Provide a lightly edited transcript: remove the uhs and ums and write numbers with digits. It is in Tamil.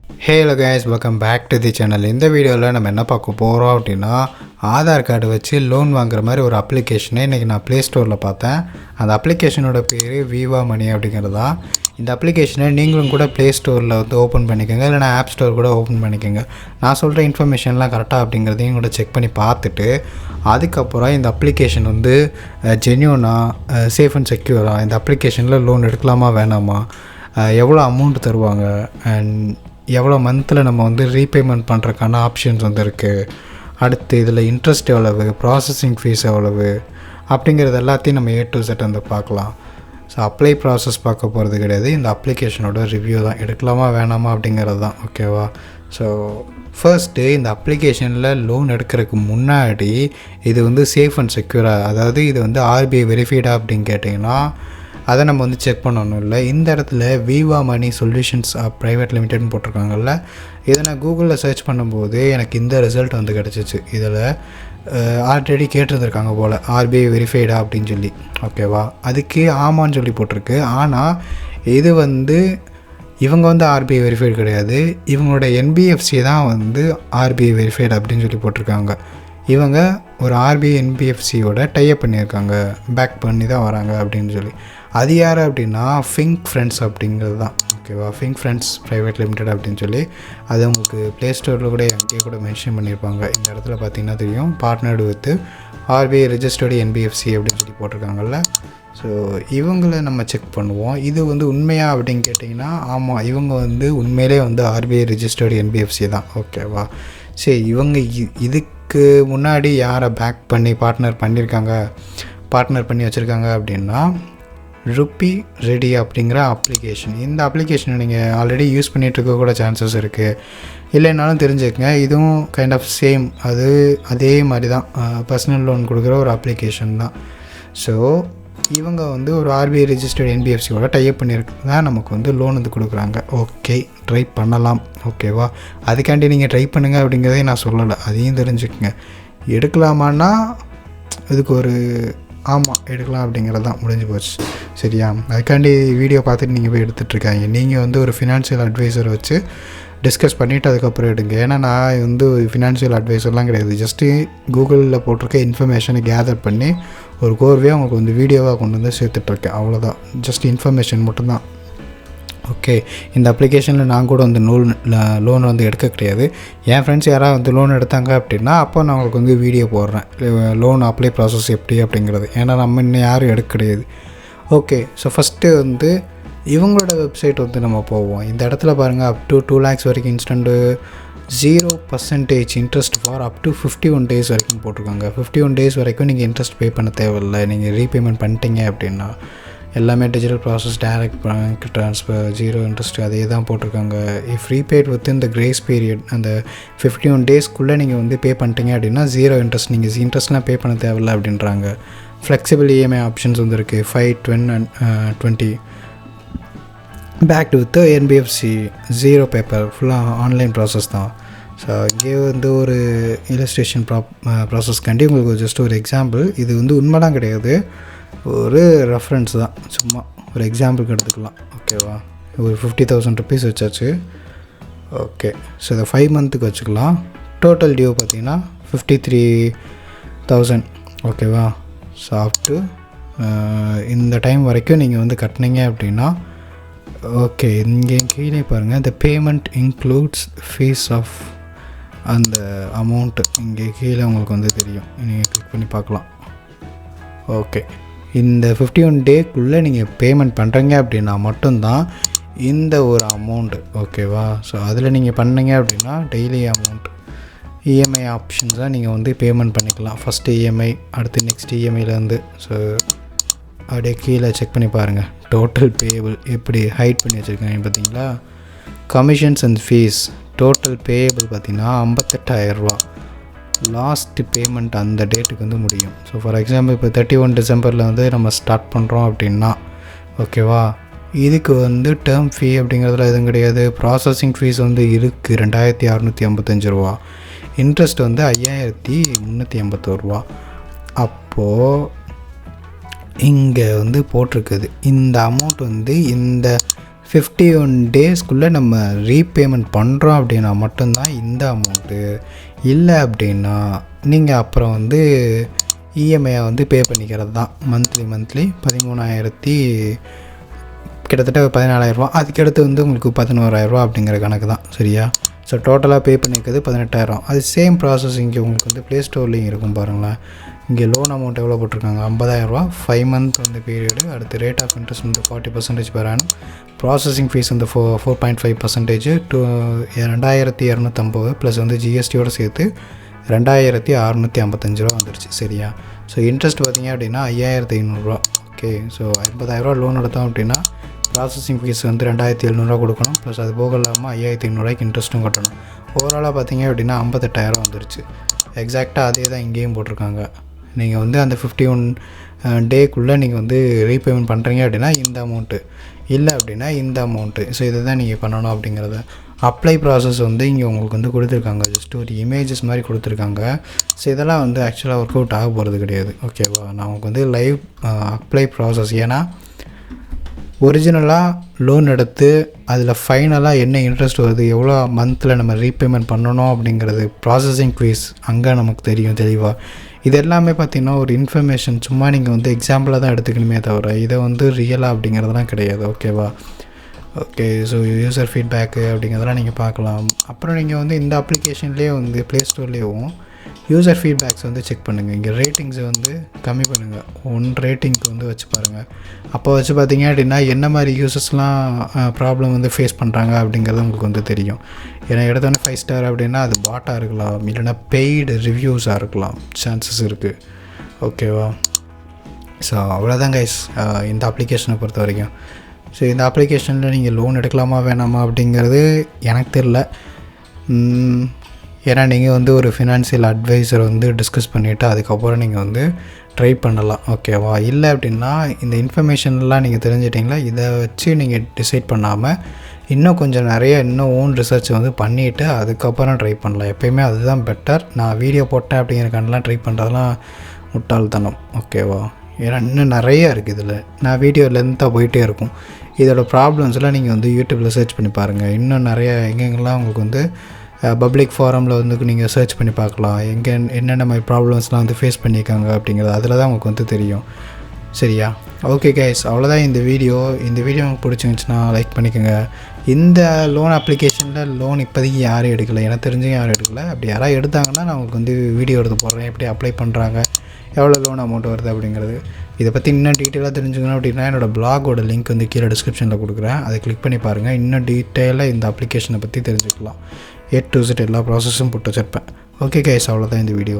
Hello guys, welcome back to the channel. இந்த வீடியோவில் நம்ம என்ன பார்க்க போகிறோம் அப்படின்னா, ஆதார் கார்டு வச்சு லோன் வாங்குற மாதிரி ஒரு அப்ளிகேஷனை இன்றைக்கி நான் ப்ளே ஸ்டோரில் பார்த்தேன். அந்த அப்ளிகேஷனோட பேர் விவா மணி அப்படிங்கிறது தான். இந்த அப்ளிகேஷனை நீங்களும் கூட ப்ளே ஸ்டோரில் வந்து ஓப்பன் பண்ணிக்கோங்க, இல்லைனா ஆப் ஸ்டோர் கூட ஓப்பன் பண்ணிக்கோங்க. நான் சொல்கிற இன்ஃபர்மேஷன்லாம் கரெக்டாக அப்படிங்கிறதையும் கூட செக் பண்ணி பார்த்துட்டு, அதுக்கப்புறம் இந்த அப்ளிகேஷன் வந்து ஜென்யூனாக சேஃப் அண்ட் செக்யூராக இந்த அப்ளிகேஷனில் லோன் எடுக்கலாமா வேணாமா, எவ்வளோ அமௌண்ட் தருவாங்க, அண்ட் எவ்வளோ மந்தில் நம்ம வந்து ரீபேமெண்ட் பண்ணுறதுக்கான ஆப்ஷன்ஸ் வந்து இருக்குது, அடுத்து இதில் இன்ட்ரெஸ்ட் எவ்வளவு, ப்ராசஸிங் ஃபீஸ் எவ்வளவு அப்படிங்கிறது எல்லாத்தையும் நம்ம A to Z வந்து பார்க்கலாம். ஸோ அப்ளை ப்ராசஸ் பார்க்க போகிறது கிடையாது, இந்த அப்ளிகேஷனோட ரிவ்யூ தான், எடுக்கலாமா வேணாமா அப்படிங்கிறது தான். ஓகேவா? ஸோ ஃபர்ஸ்ட்டு இந்த அப்ளிகேஷனில் லோன் எடுக்கிறதுக்கு முன்னாடி இது வந்து சேஃப் அண்ட் செக்யூராக, அதாவது இது வந்து RBI வெரிஃபைடா அப்படின்னு கேட்டிங்கன்னா அதை நம்ம வந்து செக் பண்ணணும். இல்லை, இந்த இடத்துல விவா மணி சொல்யூஷன்ஸ் ப்ரைவேட் லிமிடெட்னு போட்டிருக்காங்கல்ல, இதை நான் கூகுளில் சர்ச் பண்ணும்போது எனக்கு இந்த ரிசல்ட் வந்து கிடச்சிச்சு. இதில் ஆல்ரெடி கேட்டிருந்துருக்காங்க போல் RBI வெரிஃபைடா அப்படின்னு சொல்லி. ஓகேவா? அதுக்கு ஆமான்னு சொல்லி போட்டிருக்கு. ஆனால் இது வந்து இவங்க வந்து RBI வெரிஃபைடு கிடையாது, இவங்களோட NBFC தான் வந்து RBI வெரிஃபைடு அப்படின்னு சொல்லி போட்டிருக்காங்க. இவங்க ஒரு RBI NBFCயோட டைப் பண்ணியிருக்காங்க, பேக் பண்ணி தான் வராங்க அப்படின்னு சொல்லி. அது யார் அப்படின்னா ஃபிங்க் ஃப்ரெண்ட்ஸ் அப்படிங்கிறது தான். ஓகேவா? ஃபிங்க் ஃப்ரெண்ட்ஸ் ப்ரைவேட் லிமிடெட் அப்படின்னு சொல்லி அது உங்களுக்கு ப்ளே ஸ்டோரில் கூட அங்கேயே கூட மென்ஷன் பண்ணியிருப்பாங்க. இந்த இடத்துல பார்த்திங்கன்னா தெரியும், partnered with RBI registered NBFC அப்படின்னு சொல்லி போட்டிருக்காங்கல்ல. ஸோ இவங்கள நம்ம செக் பண்ணுவோம். இது வந்து உண்மையா அப்படின்னு கேட்டிங்கன்னா ஆமாம், இவங்க வந்து உண்மையிலே வந்து RBI ரெஜிஸ்டர்டு NBFC தான். ஓகேவா? சரி, இவங்க இதுக்கு முன்னாடி யாரை பேக் பண்ணி பார்ட்னர் பண்ணி வச்சுருக்காங்க அப்படின்னா ருப்பி ரெடி அப்படிங்கிற அப்ளிகேஷன். இந்த அப்ளிகேஷனை நீங்கள் ஆல்ரெடி யூஸ் பண்ணிகிட்ருக்க கூட சான்சஸ் இருக்குது. இல்லைனாலும் தெரிஞ்சுக்கங்க, இதுவும் கைண்ட் ஆஃப் சேம், அதே மாதிரி தான், பர்சனல் லோன் கொடுக்குற ஒரு அப்ளிகேஷன் தான். ஸோ இவங்க வந்து ஒரு RBI ரெஜிஸ்டர்டு NBFCயோட டைப் பண்ணியிருக்கு தான் நமக்கு வந்து லோன் வந்து கொடுக்குறாங்க. ஓகே, ட்ரை பண்ணலாம். ஓகேவா? அதுக்காண்டி நீங்கள் ட்ரை பண்ணுங்கள் அப்படிங்கிறதையும் நான் சொல்லலை, அதையும் தெரிஞ்சுக்கங்க. எடுக்கலாமான்னா இதுக்கு ஒரு ஆமாம் எடுக்கலாம் அப்படிங்கிறது தான், முடிஞ்சு போச்சு. சரியா? அதுக்காண்டி வீடியோ பார்த்துட்டு நீங்கள் போய் எடுத்துகிட்ருக்காங்க. நீங்கள் வந்து ஒரு ஃபினான்ஷியல் அட்வைசரை வச்சு டிஸ்கஸ் பண்ணிவிட்டு அதுக்கப்புறம் எடுங்க. ஏன்னா நான் வந்து ஃபினான்ஷியல் அட்வைசர்லாம் கிடையாது, ஜஸ்ட்டு கூகுளில் போட்டிருக்க இன்ஃபர்மேஷனை கேதர் பண்ணி ஒரு கோர்வையாக உங்களுக்கு வந்து வீடியோவாக கொண்டு வந்து சேர்த்துட்ருக்கேன், அவ்வளோதான். ஜஸ்ட் இன்ஃபர்மேஷன் மட்டும்தான். ஓகே, இந்த அப்ளிகேஷனில் நான் கூட வந்து லோன் வந்து எடுக்க கிடையாது. என் ஃப்ரெண்ட்ஸ் யாராவது வந்து லோன் எடுத்தாங்க அப்படின்னா அப்போ நான் உங்களுக்கு வந்து வீடியோ போடுறேன், லோன் அப்ளை ப்ராசஸ் எப்படி அப்படிங்கிறது. ஏன்னா நம்ம இன்னும் யாரும் எடுக்க கிடையாது. ஓகே, ஸோ ஃபஸ்ட்டு வந்து இவங்களோட வெப்சைட் வந்து நம்ம போவோம். இந்த இடத்துல பாருங்கள், அப் டு 2 lakhs வரைக்கும் instant 0% interest for up to 51 days வரைக்கும் போட்டிருக்காங்க. 51 days வரைக்கும் நீங்கள் இன்ட்ரெஸ்ட் பே பண்ண தேவையில்லை. நீங்கள் ரீபேமெண்ட் பண்ணிட்டீங்க அப்படின்னா எல்லாமே digital process, direct bank transfer, 0 interest அதே தான் போட்டிருக்காங்க. If rebate within the grace period, அந்த 51 daysக்குள்ளே நீங்கள் வந்து பே பண்ணிட்டீங்க அப்படின்னா 0 இன்ட்ரெஸ்ட், நீங்கள் இன்ட்ரெஸ்ட்லாம் பே பண்ண தேவையில்லை அப்படின்றாங்க. ஃப்ளெக்சிபிள் EMI ஆப்ஷன்ஸ் வந்து இருக்குது, 5, 10 and 20. Backed with NBFC, 0 paper, ஃபுல்லாக ஆன்லைன் ப்ராசஸ் தான். ஸோ இங்கே வந்து ஒரு இல்லஸ்ட்ரேஷன் ப்ராசஸ்க்காண்டி உங்களுக்கு ஜஸ்ட் ஒரு எக்ஸாம்பிள், இது வந்து உண்மைலாம் கிடையாது, ஒரு ரெஃபரன்ஸ் தான், சும்மா ஒரு எக்ஸாம்பிளுக்கு எடுத்துக்கலாம். ஓகேவா? ஒரு 50,000 rupees வச்சாச்சு. ஓகே, ஸோ இதை 5 months வச்சுக்கலாம். டோட்டல் டியூ பார்த்திங்கன்னா 53,000. ஓகேவா? ஸோ அப்டு இந்த டைம் வரைக்கும் நீங்கள் வந்து கட்டினீங்க அப்படின்னா ஓகே. இங்கே கீழே பாருங்கள், இந்த பேமெண்ட் இன்க்ளூட்ஸ் ஃபீஸ் ஆஃப் அந்த அமௌண்ட்டு இங்கே கீழே உங்களுக்கு வந்து தெரியும், நீங்கள் கிளிக் பண்ணி பார்க்கலாம். ஓகே, இந்த 51 daysக்குள்ளே நீங்கள் பேமெண்ட் பண்ணுறீங்க அப்படின்னா மட்டும்தான் இந்த ஒரு அமௌண்ட்டு. ஓகேவா? ஸோ அதில் நீங்கள் பண்ணீங்க அப்படின்னா டெய்லி அமௌண்ட் EMI ஆப்ஷன்ஸ் தான், நீங்கள் வந்து பேமெண்ட் பண்ணிக்கலாம். ஃபஸ்ட்டு EMI, அடுத்து நெக்ஸ்ட் EMIலேருந்து. ஸோ அப்படியே கீழே செக் பண்ணி பாருங்கள், டோட்டல் பேயபிள் எப்படி ஹைட் பண்ணி வச்சுருக்காங்க பார்த்தீங்களா. Commissions and fees, total payable பார்த்திங்கன்னா 58,000 ரூபா. லாஸ்ட்டு பேமெண்ட் அந்த டேட்டுக்கு வந்து முடியும். ஸோ ஃபார் எக்ஸாம்பிள் இப்போ 31 Decemberல வந்து நம்ம ஸ்டார்ட் பண்ணுறோம் அப்படின்னா, ஓகேவா, இதுக்கு வந்து டேர்ம் ஃபீ அப்படிங்கிறதுல எதுவும் கிடையாது. ப்ராசஸிங் ஃபீஸ் வந்து இருக்குது 2,655 ரூபா. இன்ட்ரெஸ்ட் வந்து 5,381 ரூபா. அப்போது இங்கே வந்து போட்டிருக்குது இந்த அமௌண்ட் வந்து இந்த 51 டேஸ்க்குள்ளே நம்ம ரீபேமெண்ட் பண்ணுறோம் அப்படின்னா மட்டும்தான் இந்த அமௌண்ட்டு. இல்லை அப்படின்னா நீங்கள் அப்புறம் வந்து இஎம்ஐயை வந்து பே பண்ணிக்கிறது தான். மந்த்லி 13,000 கிட்டத்தட்ட 14,000 அதுக்கடுத்து வந்து உங்களுக்கு 11,000 அப்படிங்கிற கணக்கு தான். சரியா? ஸோ டோட்டலாக பே பண்ணிக்கிறது 18,000. அது சேம் ப்ராசஸ் இங்கே உங்களுக்கு வந்து ப்ளே ஸ்டோர்லேயும் இருக்கும் பாருங்களேன். இங்கே லோன் அமௌண்ட் எவ்வளோ போட்டிருக்காங்க, 50,000, 5 மந்த் வந்து பீரியடு. அடுத்து ரேட் ஆஃப் இன்ட்ரெஸ்ட் வந்து 40% per annum. ப்ராசஸிங் ஃபீஸ் வந்து 4.5% to 2,250 ப்ளஸ் வந்து ஜிஎஸ்டியோடு சேர்த்து 2,655 வந்துருச்சு. சரியா? ஸோ இன்ட்ரெஸ்ட் பார்த்திங்க அப்படின்னா 5,500. ஓகே, ஸோ 50,000 லோன் எடுத்தோம் அப்படின்னா ப்ராசஸிங் ஃபீஸ் வந்து 2,700 கொடுக்கணும். ப்ளஸ் அது போக இல்லாமல் 5,500 இன்ட்ரெஸ்ட்டும் கட்டணும். ஓவராலாக பார்த்தீங்க அப்படின்னா 58,000 வந்துருச்சு. எக்ஸாக்டாக அதே தான் இங்கேயும் போட்டிருக்காங்க. நீங்கள் வந்து அந்த 51 டேக்குள்ளே நீங்கள் வந்து ரீபேமெண்ட் பண்ணுறீங்க அப்படின்னா இந்த அமௌண்ட்டு, இல்லை அப்படின்னா இந்த அமௌண்ட்டு. ஸோ இதை தான் நீங்கள் பண்ணணும் அப்படிங்கிறத. அப்ளை ப்ராசஸ் வந்து இங்கே உங்களுக்கு வந்து கொடுத்துருக்காங்க. ஜஸ்ட் ஒரு இமேஜஸ் மாதிரி கொடுத்துருக்காங்க. ஸோ இதெல்லாம் வந்து ஆக்சுவலாக ஒர்க் அவுட் ஆக போகிறது கிடையாது. ஓகேவா? நான் உங்களுக்கு வந்து லைவ் அப்ளை ப்ராசஸ், ஏன்னா ஒரிஜினலாக லோன் எடுத்து அதில் ஃபைனலாக என்ன இன்ட்ரெஸ்ட் வருது, எவ்வளோ மந்தில் நம்ம ரீபேமெண்ட் பண்ணணும் அப்படிங்கிறது ப்ராசஸிங் ஃபீஸ் அங்கே நமக்கு தெரியும் தெளிவாக. இது எல்லாமே பார்த்திங்கன்னா ஒரு இன்ஃபர்மேஷன், சும்மா நீங்கள் வந்து எக்ஸாம்பிளாக தான் எடுத்துக்கணுமே தவிர இதை வந்து ரியலாக அப்படிங்கிறதுலாம் கிடையாது. ஓகேவா? ஓகே, ஸோ யூசர் ஃபீட்பேக்கு அப்படிங்கிறதெல்லாம் நீங்கள் பார்க்கலாம். அப்புறம் நீங்கள் வந்து இந்த அப்ளிகேஷன்லேயே வந்து ப்ளே ஸ்டோர்லேயும் யூசர் ஃபீட்பேக்ஸ் வந்து செக் பண்ணுங்கள். இங்கே ரேட்டிங்ஸை வந்து கம்மி பண்ணுங்கள். 1 ரேட்டிங்க்கு வந்து வச்சு பாருங்கள். அப்போ வச்சு பார்த்தீங்க அப்படின்னா என்ன மாதிரி யூசர்ஸ்லாம் ப்ராப்ளம் வந்து ஃபேஸ் பண்ணுறாங்க அப்படிங்கிறது உங்களுக்கு வந்து தெரியும். ஏன்னா எடுத்தோடனே 5 ஸ்டார் அப்படின்னா அது பாட்டாக இருக்கலாம், இல்லைனா பெய்டு ரிவ்யூஸாக இருக்கலாம், சான்சஸ் இருக்குது. ஓகேவா? ஸோ அவ்வளோதான் கைஸ் இந்த அப்ளிகேஷனை பொறுத்த வரைக்கும். ஸோ இந்த அப்ளிகேஷனில் நீங்கள் லோன் எடுக்கலாமா வேணாமா அப்படிங்கிறது எனக்கு தெரில. ஏன்னா நீங்கள் வந்து ஒரு ஃபினான்ஷியல் அட்வைசர் வந்து டிஸ்கஸ் பண்ணிவிட்டு அதுக்கப்புறம் நீங்கள் வந்து ட்ரை பண்ணலாம். ஓகேவா? இல்லை அப்படின்னா இந்த இன்ஃபர்மேஷன்லாம் நீங்கள் தெரிஞ்சிட்டிங்களா, இதை வச்சு நீங்கள் டிசைட் பண்ணாமல் இன்னும் கொஞ்சம் இன்னும் ஓன் ரிசர்ச் வந்து பண்ணிவிட்டு அதுக்கப்புறம் ட்ரை பண்ணலாம். எப்போயுமே அதுதான் பெட்டர். நான் வீடியோ போட்டேன் அப்படிங்கிறக்கானலாம் ட்ரை பண்ணுறதுலாம் முட்டாள்தனம். ஓகேவா? ஏன்னா இன்னும் நிறையா இருக்குது இதில். நான் வீடியோ லென்த்தாக போயிட்டே இருக்கும். இதோட ப்ராப்ளம்ஸ்லாம் நீங்கள் வந்து யூடியூப்பில் சர்ச் பண்ணி பாருங்கள். இன்னும் நிறையா எங்கெங்கெல்லாம் உங்களுக்கு வந்து பப்ளிக் ஃபாரமில் வந்து நீங்கள் சர்ச் பண்ணி பார்க்கலாம். என்னென்ன மாதிரி ப்ராப்ளம்ஸ்லாம் வந்து ஃபேஸ் பண்ணியிருக்காங்க அப்படிங்கிறது அதில் தான் உங்களுக்கு வந்து தெரியும். சரியா? ஓகே கைஸ், அவ்வளோதான் இந்த வீடியோ. இந்த வீடியோ உங்களுக்கு பிடிச்சிருந்துச்சுன்னா லைக் பண்ணிக்கோங்க. இந்த லோன் அப்ளிகேஷனில் லோன் இப்போதைக்கு யாரும் எடுக்கலை, எனக்கு தெரிஞ்சும் யாரும் எடுக்கலை. அப்படி யாராவது எடுத்தாங்கன்னா நான் உங்களுக்கு வந்து வீடியோ எடுத்து போடுறேன், எப்படி அப்ளை பண்ணுறாங்க, எவ்வளோ லோன் அமௌண்ட் வருது அப்படிங்கிறது. இதை பற்றி இன்னும் டீட்டெயிலாக தெரிஞ்சுக்கணும் அப்படின்னா என்னோடய பிளாகோட லிங்க் வந்து கீழே டிஸ்கிரிப்ஷனில் கொடுக்குறேன். அதை கிளிக் பண்ணி பாருங்கள். இன்னும் டீட்டெயிலாக இந்த அப்ளிகேஷனை பற்றி தெரிஞ்சுக்கலாம். A to Z எல்லா ப்ராசஸும் போட்டு வச்சுருப்பேன். ஓகே கைஸ், அவ்வளோதான் இந்த வீடியோ.